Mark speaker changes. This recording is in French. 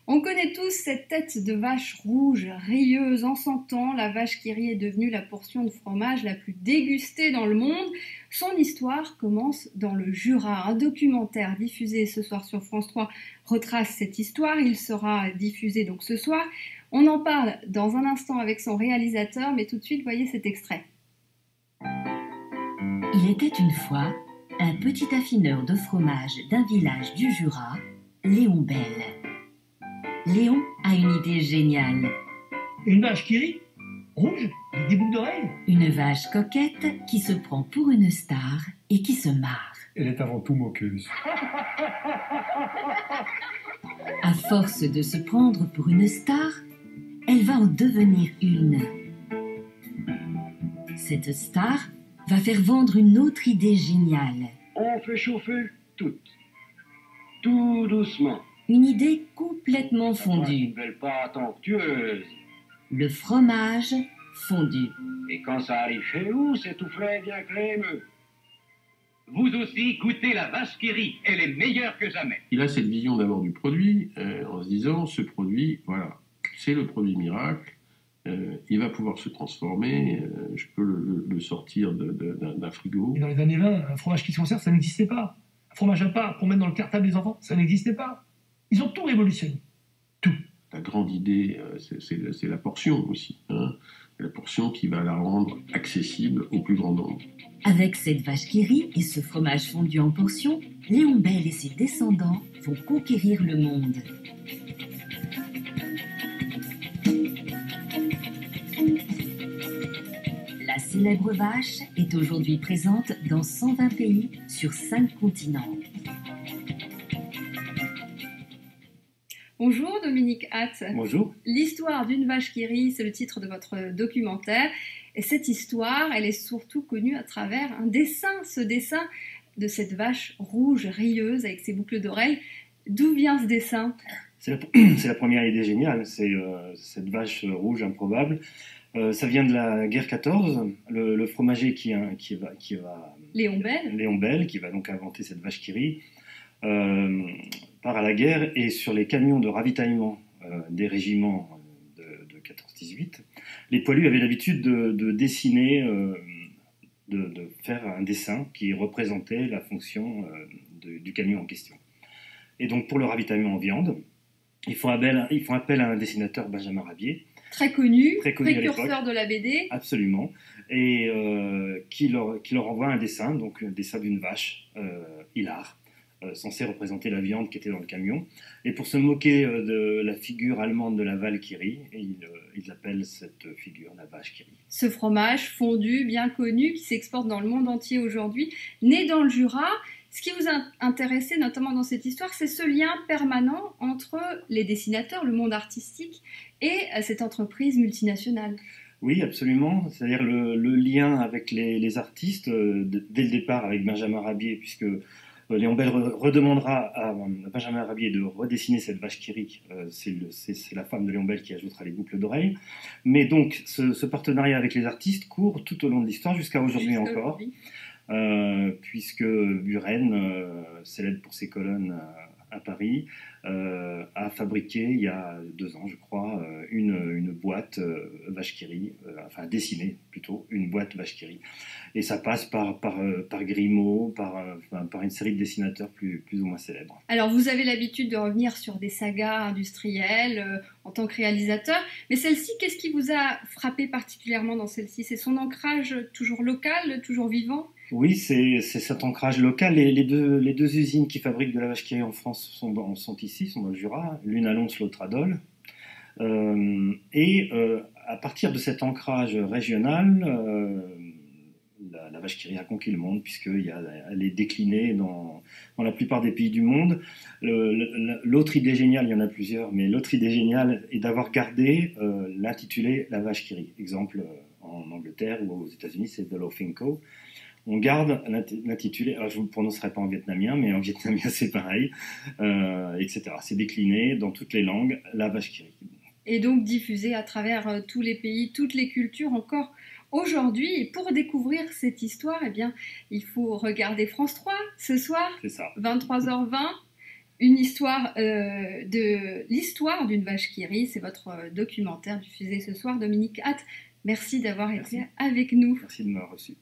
Speaker 1: On connaît tous cette tête de vache rouge, rieuse en sentant. La vache qui rit est devenue la portion de fromage la plus dégustée dans le monde. Son histoire commence dans le Jura. Un documentaire diffusé ce soir sur France 3 retrace cette histoire. Il sera diffusé donc ce soir. On en parle dans un instant avec son réalisateur, mais tout de suite, voyez cet extrait.
Speaker 2: Il était une fois un petit affineur de fromage d'un village du Jura, Léon Belle. Léon a une idée géniale.
Speaker 3: Une vache qui rit, rouge, avec des boucles d'oreilles.
Speaker 2: Une vache coquette qui se prend pour une star et qui se marre.
Speaker 4: Elle est avant tout moqueuse.
Speaker 2: À force de se prendre pour une star, elle va en devenir une. Cette star va faire vendre une autre idée géniale.
Speaker 5: On fait chauffer tout doucement.
Speaker 2: Une idée complètement
Speaker 5: Ça prend
Speaker 2: fondue.
Speaker 5: une belle pâte onctueuse.
Speaker 2: Le fromage fondu.
Speaker 5: Et quand ça arrive chez nous, c'est tout frais, bien crémeux.
Speaker 6: Vous aussi, goûtez la vache qui rit. Elle est meilleure que jamais.
Speaker 7: Il a cette vision d'abord du produit, en se disant, ce produit, voilà, c'est le produit miracle, il va pouvoir se transformer, je peux le sortir d'un frigo.
Speaker 3: Et dans les années 20, un fromage qui se conserve, ça n'existait pas. Un fromage à part pour mettre dans le cartable des enfants, ça n'existait pas. Ils ont tout révolutionné. Tout.
Speaker 7: La grande idée, c'est la portion aussi. Hein. La portion qui va la rendre accessible au plus grand nombre.
Speaker 2: Avec cette vache qui rit et ce fromage fondu en portions, Léon Belle et ses descendants vont conquérir le monde. La célèbre vache est aujourd'hui présente dans 120 pays sur 5 continents.
Speaker 1: Bonjour Dominique Hatt.
Speaker 5: Bonjour.
Speaker 1: L'histoire d'une vache qui rit, c'est le titre de votre documentaire. Et cette histoire, elle est surtout connue à travers un dessin, ce dessin de cette vache rouge, rieuse, avec ses boucles d'oreilles. D'où vient ce dessin ?
Speaker 8: C'est la première idée géniale, c'est cette vache rouge improbable. Ça vient de la guerre 14, le fromager qui va
Speaker 1: Léon Belle.
Speaker 8: Léon Belle, qui va donc inventer cette vache qui rit, part à la guerre et sur les camions de ravitaillement des régiments de 14-18, les poilus avaient l'habitude de dessiner, de faire un dessin qui représentait la fonction du camion en question. Et donc pour le ravitaillement en viande, ils font appel à un dessinateur, Benjamin Rabier,
Speaker 1: Très connu,
Speaker 8: précurseur
Speaker 1: de la BD.
Speaker 8: absolument, et qui leur envoie un dessin, donc un dessin d'une vache hilare, censé représenter la viande qui était dans le camion. Et pour se moquer de la figure allemande de la Valkyrie, ils appellent cette figure la vache qui rit.
Speaker 1: Ce fromage fondu, bien connu, qui s'exporte dans le monde entier aujourd'hui, né dans le Jura. Ce qui vous a intéressé notamment dans cette histoire, c'est ce lien permanent entre les dessinateurs, le monde artistique, et cette entreprise multinationale.
Speaker 8: Oui, absolument. C'est-à-dire le lien avec les artistes, dès le départ avec Benjamin Rabier, puisque Léon Belle redemandera à Benjamin Rabier de redessiner cette vache qui rit. C'est la femme de Léon Belle qui ajoutera les boucles d'oreilles. Mais donc, ce partenariat avec les artistes court tout au long de l'histoire, jusqu'à aujourd'hui encore. Puisque Buren, célèbre pour ses colonnes à Paris, a fabriqué il y a 2 ans, je crois, une boîte vache qui rit, enfin dessiné plutôt, une boîte vache qui rit. Et ça passe par Grimaud, par une série de dessinateurs plus ou moins célèbres.
Speaker 1: Alors vous avez l'habitude de revenir sur des sagas industrielles en tant que réalisateur, mais celle-ci, qu'est-ce qui vous a frappé particulièrement dans celle-ci ? C'est son ancrage toujours local, toujours vivant ?
Speaker 8: Oui, c'est cet ancrage local. Les deux usines qui fabriquent de la vache qui rit en France sont ici, sont dans le Jura, l'une à Lons, l'autre à Dole. À partir de cet ancrage régional, la vache qui rit a conquis le monde, puisqu'elle est déclinée dans la plupart des pays du monde. L'autre idée géniale, il y en a plusieurs, mais l'autre idée géniale est d'avoir gardé l'intitulé La vache qui rit. Exemple, en Angleterre ou aux États-Unis, c'est The Laughing Cow. On garde l'intitulé, alors je ne vous le prononcerai pas en vietnamien, mais en vietnamien c'est pareil, etc. C'est décliné dans toutes les langues, la vache qui rit.
Speaker 1: Et donc diffusé à travers tous les pays, toutes les cultures encore aujourd'hui. Et pour découvrir cette histoire, eh bien, il faut regarder France 3 ce soir,
Speaker 8: C'est ça.
Speaker 1: 23h20. une histoire de l'histoire d'une vache qui rit. C'est votre documentaire diffusé ce soir, Dominique Hatt. Merci d'avoir été avec nous.
Speaker 8: Merci de m'avoir reçu.